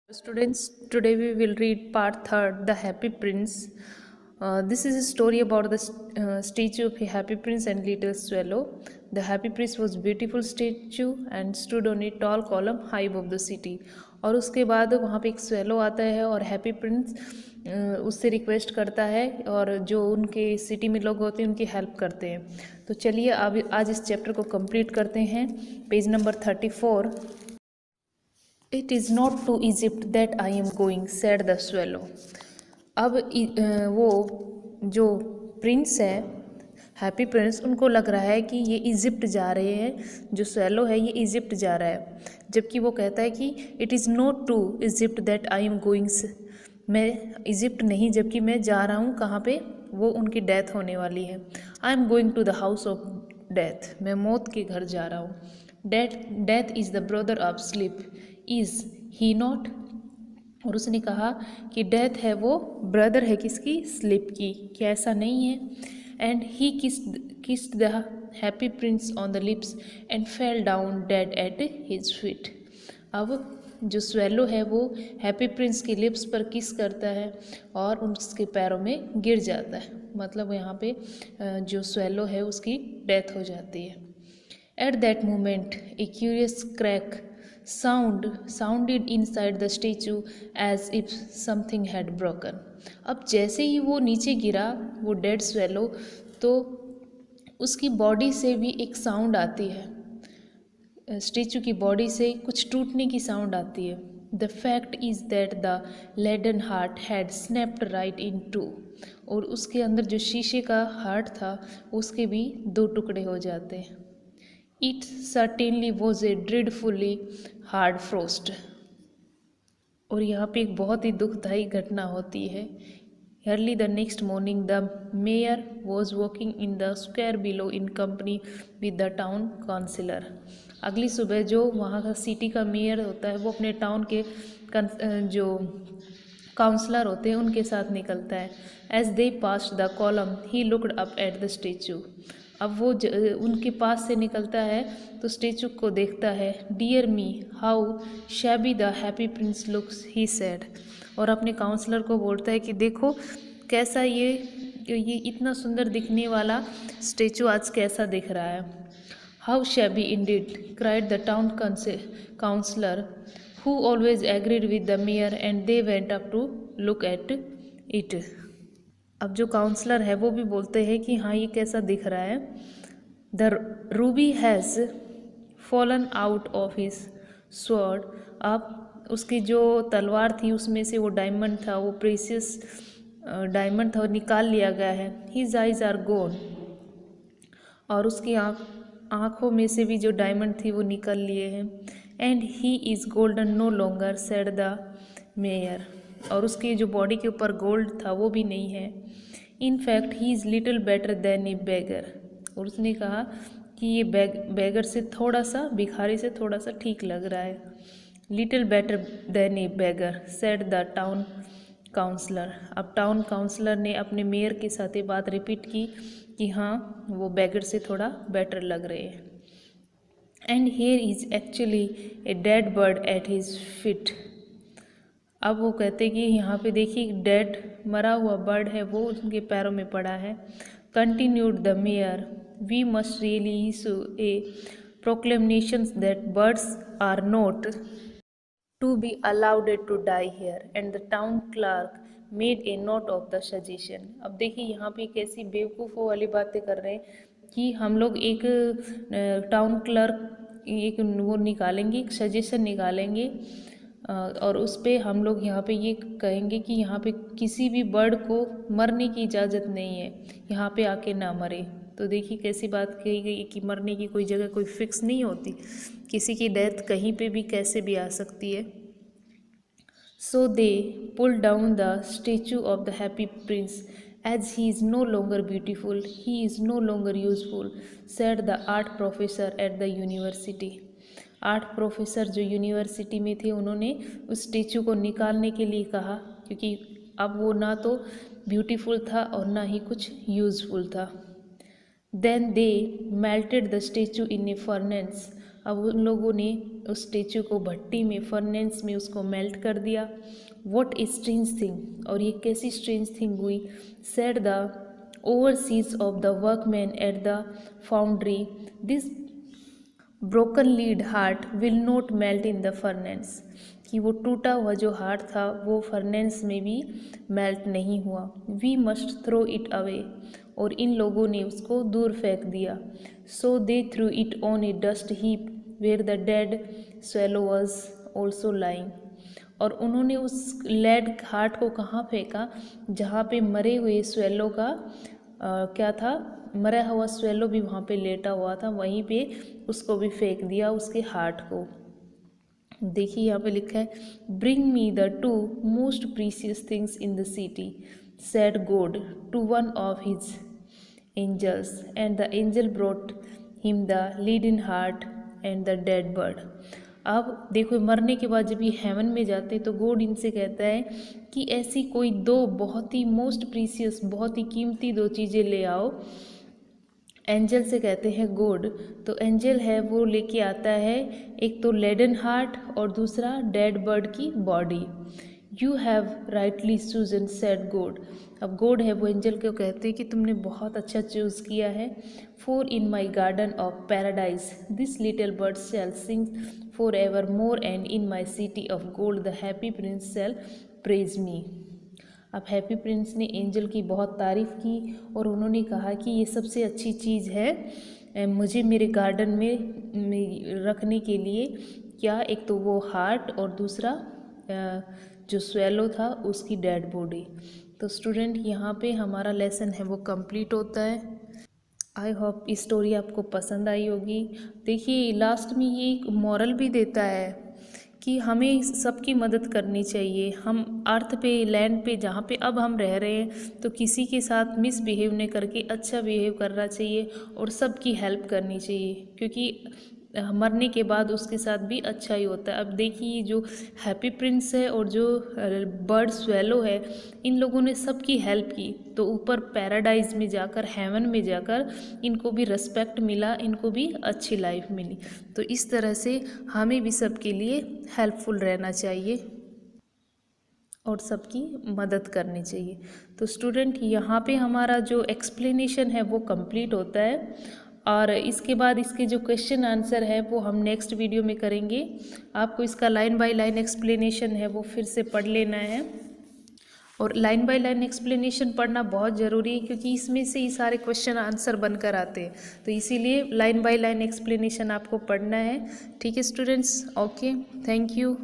Students, today we will read part third, The Happy Prince. This is a story about the statue of a happy prince and little swallow. The happy prince was beautiful statue and stood on a tall column high above the city. और उसके बाद वहाँ पे एक swallow आता है और happy Prince उससे रिक्वेस्ट करता है और जो उनके सिटी में लोग होते हैं उनकी हेल्प करते हैं. तो चलिए अब आज इस चैप्टर को कंप्लीट करते हैं. Page number 34. It is not to Egypt that I am going, said the swallow. अब वो जो प्रिंस है हैप्पी प्रिंस उनको लग रहा है कि ये इजिप्ट जा रहे हैं. जो स्वैलो है ये इजिप्ट जा रहा है, जबकि वो कहता है कि it is not to Egypt that I am going. मैं इजिप्ट नहीं, जबकि मैं जा रहा हूँ कहाँ पे, वो उनकी डेथ होने वाली है. I am going to the house of death, मैं मौत के घर जा रहा हूँ. Death is the brother of sleep, is he not. और उसने कहा कि डेथ है वो ब्रदर है किसकी, स्लीप की. क्या ऐसा नहीं है? And he kissed the happy Prince on the lips and fell down dead at his feet. अब जो स्वैलो है वो हैप्पी प्रिंस की लिप्स पर किस करता है और उसके पैरों में गिर जाता है. मतलब यहाँ पे जो स्वैलो है उसकी डेथ हो जाती है. At that moment A curious crack sounded inside the statue as if something had broken. अब जैसे ही वो नीचे गिरा वो डेड स्वेलो, तो उसकी बॉडी से भी एक साउंड आती है. स्टेचू की बॉडी से कुछ टूटने की साउंड आती है. The fact is that the leaden heart had snapped right in two. और उसके अंदर जो शीशे का हार्ट था उसके भी दो टुकड़े हो जाते हैं. It certainly was a dreadfully hard frost. और यहाँ पे एक बहुत ही दुखदायी घटना होती है. Early the next morning, the mayor was walking in the square below in company with the town councillor. अगली सुबह जो वहाँ का सिटी का मेयर होता है वो अपने टाउन के जो काउंसलर होते हैं उनके साथ निकलता है. As they passed the column, he looked up at the statue. अब वो उनके पास से निकलता है तो स्टेचू को देखता है. Dear me, how shabby the happy prince looks, he said. और अपने काउंसलर को बोलता है कि देखो कैसा ये इतना सुंदर दिखने वाला स्टेचू आज कैसा दिख रहा है. How shabby indeed, cried the town councillor who always agreed with the mayor, and they went up to look at it. अब जो काउंसलर है वो भी बोलते हैं कि हाँ ये कैसा दिख रहा है. The Ruby has fallen out of his sword. अब उसकी जो तलवार थी उसमें से वो डायमंड था, वो प्रेशियस डायमंड था, निकाल लिया गया है. हिज आइज आर गोन. और उसकी आँखों में से भी जो डायमंड थी वो निकल लिए हैं. And he is golden no longer, said the mayor. और उसकी जो बॉडी के ऊपर गोल्ड था वो भी नहीं है. In fact he is little better than a beggar. और उसने कहा कि ये बेगर से थोड़ा सा, भिखारी से थोड़ा सा ठीक लग रहा है. Little better than a beggar, said the town councillor. अब टाउन काउंसलर ने अपने मेयर के साथ ये बात रिपीट की कि हाँ वो बेगर से थोड़ा बेटर लग रहे हैं. And here is actually a dead bird at his feet. अब वो कहते कि यहाँ पे देखिए डेड मरा हुआ बर्ड है वो उनके पैरों में पड़ा है. Continued the mayor, we must really issue a proclamation that birds are not to be allowed to die here, and the town clerk made a note of the suggestion. अब देखिए यहाँ पे कैसी बेवकूफ़ों वाली बातें कर रहे हैं कि हम लोग एक टाउन क्लर्क एक वो निकालेंगे, एक सजेशन निकालेंगे और उस पर हम लोग यहाँ पे ये कहेंगे कि यहाँ पे किसी भी बर्ड को मरने की इजाज़त नहीं है, यहाँ पे आके ना मरे. तो देखिए कैसी बात कही गई कि मरने की कोई जगह कोई फिक्स नहीं होती, किसी की डेथ कहीं पे भी कैसे भी आ सकती है. So they pull down the statue of the happy Prince as he is no longer beautiful, he is no longer useful, said the art professor at the university. Art professor जो university में थे उन्होंने उस statue को निकालने के लिए कहा, क्योंकि अब वो ना तो ब्यूटीफुल था और ना ही कुछ यूज़फुल था. Then they melted the statue in a furnace. अब उन लोगों ने उस स्टेचू को भट्टी में, फर्नेस में उसको मेल्ट कर दिया। वॉट ए स्ट्रेंज थिंग, और ये कैसी स्ट्रेंज थिंग हुई। Said the overseas of the workman at the foundry, this broken lead heart will not melt in the furnace, कि वो टूटा हुआ जो हार्ट था वो फर्नेस में भी मेल्ट नहीं हुआ। We must throw it away, और इन लोगों ने उसको दूर फेंक दिया। So they threw it on a dust heap where the dead swallow was also lying, और उन्होंने उस लेड हार्ट को कहाँ फेंका, जहाँ पे मरे हुए स्वेलो का क्या था, मरा हुआ स्वेलो भी वहाँ पे लेटा हुआ था, वहीं पे उसको भी फेंक दिया, उसके हार्ट को। देखिए यहाँ पे लिखा है, bring me the two most precious things in the city, said God to one of his angels, and the angel brought him the leaden heart and the dead bird. अब देखो, मरने के बाद जब ये हेवन में जाते तो गॉड इनसे कहता है कि ऐसी कोई दो बहुत ही मोस्ट प्रीसियस, बहुत ही कीमती दो चीज़ें ले आओ। एंजल से कहते हैं गॉड, तो एंजल है वो लेके आता है, एक तो लेडन हार्ट और दूसरा डेड बर्ड की body. You have rightly chosen, said God. अब गॉड है वो एंजल को कहते हैं कि तुमने बहुत अच्छा चूज़ किया है। For in my garden of paradise this little bird shall sing for ever more, and in my city of gold the happy prince shall praise me. अब हैप्पी प्रिंस ने एंजल की बहुत तारीफ़ की और उन्होंने कहा कि ये सबसे अच्छी चीज़ है मुझे मेरे गार्डन में रखने के लिए, क्या, एक तो वो हार्ट और दूसरा जो स्वेलो था उसकी डेड बॉडी। तो स्टूडेंट, यहाँ पे हमारा लेसन है वो कंप्लीट होता है। आई होप इस स्टोरी आपको पसंद आई होगी। देखिए लास्ट में ये एक मॉरल भी देता है कि हमें सबकी मदद करनी चाहिए। हम अर्थ पे, लैंड पे, जहाँ पे अब हम रह रहे हैं, तो किसी के साथ मिसबिहेव नहीं करके अच्छा बिहेव करना चाहिए और सबकी हेल्प करनी चाहिए, क्योंकि मरने के बाद उसके साथ भी अच्छा ही होता है। अब देखिए जो हैप्पी प्रिंस है और जो बर्ड स्वेलो है, इन लोगों ने सबकी हेल्प की, तो ऊपर पैराडाइज में जाकर, हेवन में जाकर इनको भी रिस्पेक्ट मिला, इनको भी अच्छी लाइफ मिली। तो इस तरह से हमें भी सबके लिए हेल्पफुल रहना चाहिए और सबकी मदद करनी चाहिए। तो स्टूडेंट, यहाँ पे हमारा जो एक्सप्लेनेशन है वो कंप्लीट होता है, और इसके बाद इसके जो क्वेश्चन आंसर है वो हम नेक्स्ट वीडियो में करेंगे। आपको इसका लाइन बाय लाइन एक्सप्लेनेशन है वो फिर से पढ़ लेना है, और लाइन बाय लाइन एक्सप्लेनेशन पढ़ना बहुत ज़रूरी है, क्योंकि इसमें से ही सारे क्वेश्चन आंसर बनकर आते हैं। तो इसीलिए लाइन बाय लाइन एक्सप्लेनेशन आपको पढ़ना है। ठीक है स्टूडेंट्स, ओके, थैंक यू।